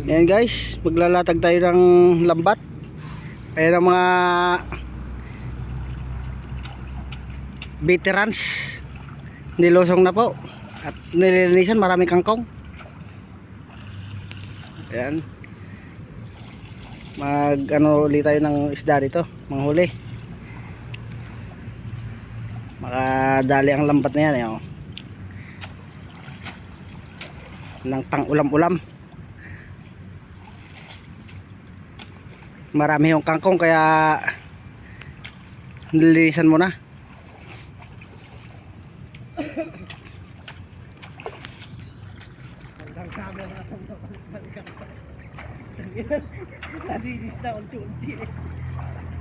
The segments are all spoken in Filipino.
Ayan guys, maglalatag tayo ng lambat. Ayan ang mga veterans, nilusong na po at nililinisan, maraming kangkong. Ayan, mag ano ulit tayo ng isda dito, manghuli. Makadali ang lambat na yan, oh. Ng pang ulam-ulam. Marami yung kangkong kaya nililisan mo na.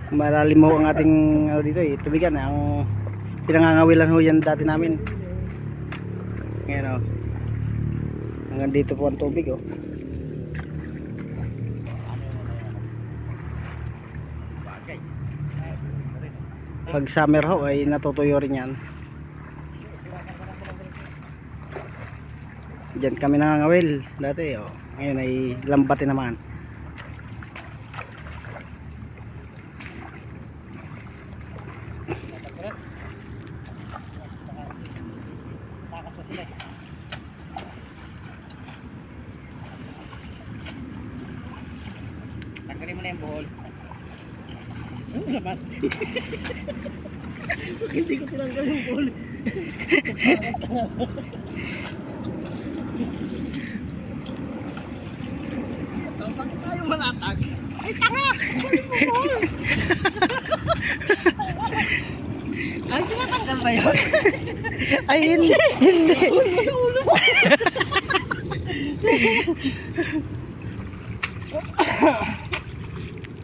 Malalim mo ang ating ano dito eh, tubigan. Ang pinangangawilan ho yan dati namin. Ngayon oh, hanggang dito po ang tubig oh. Pag summer ho ay natutuyo rin yan. Diyan kami nangangawil dati oh. Ngayon ay lambatin naman. Tanggalin mo na yung buhol. Ano naman? Hindi ko tinanggal yung buhol. Ito, bakit tayo malatag? Ay, tanga! Tanggalin mo buhol! Ay, tinatanggal ba yun? Ay, hindi! Hindi! Uy, sa ulo mo!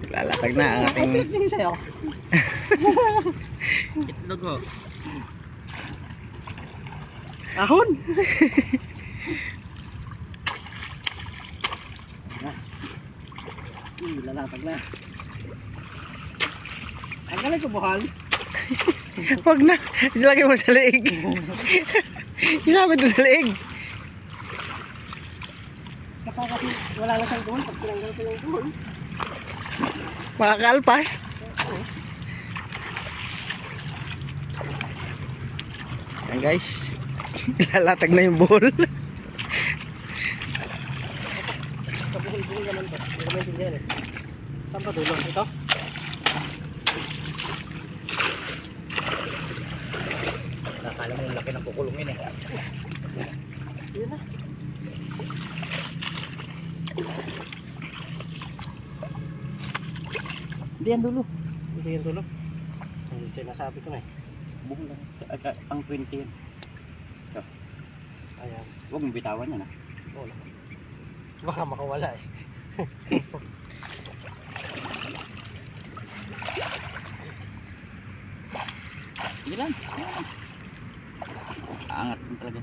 Lalatag na ang ating itlog ho. Ahon. Lalatag na. Tanggalin ko buhal. Huwag na. Ilagay mo sa leeg. Isabit mo sa leeg. Saka kasi wala lang siyang buhol. Pag tinanggal ko yung buhol, makakalpas. Ayan guys, lalatag na yung buhol. Kabuhol-buhol naman ba? Hindi naman tingnan eh. Saan pa dulong? Ito? Nakala mo yung laki ng kukulungin eh. Yun na. Hindi yan dulo. Hindi yan dulo. Ang sinasabi ko na eh. Buong lang. Ang 20 yan. So, ayan. Huwag mong bitawan yan ah. Wala. Baka makawala eh. Sige lang. Aangat mo talaga.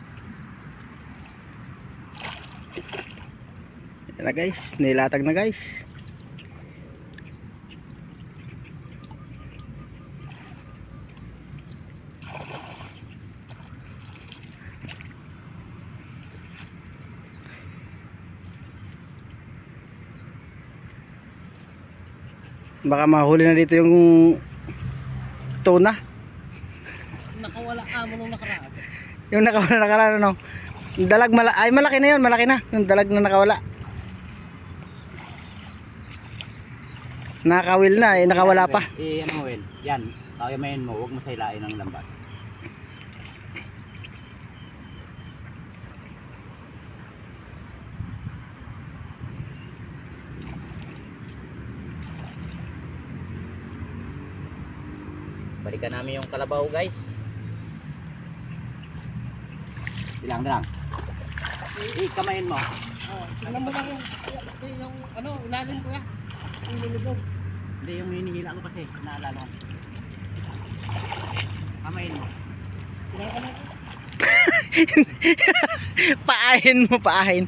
Yan na guys. Nilatag na guys. Baka mahuli na dito yung tuna. Nakawala mo nung nakaraan. Yung nakaraan ano. Dalag ay malaki na yun, malaki na. Yung dalag na nakawala. Nakawil na eh, nakawala pa. Ano Will? Yan. Kayamayin mo, huwag mo sailain ng lambat. Balikan namin yung kalabaw guys. Dilang. Kamayin mo. Alam mo lang yung ano, ilalim ko ya. Yung lulubog. Hindi, yung hinihila ko kasi, naalala ko. Kamayin mo. Paahin mo, paahin.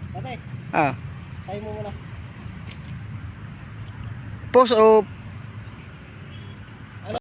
Pate, Ah. tayo mo muna. Pause o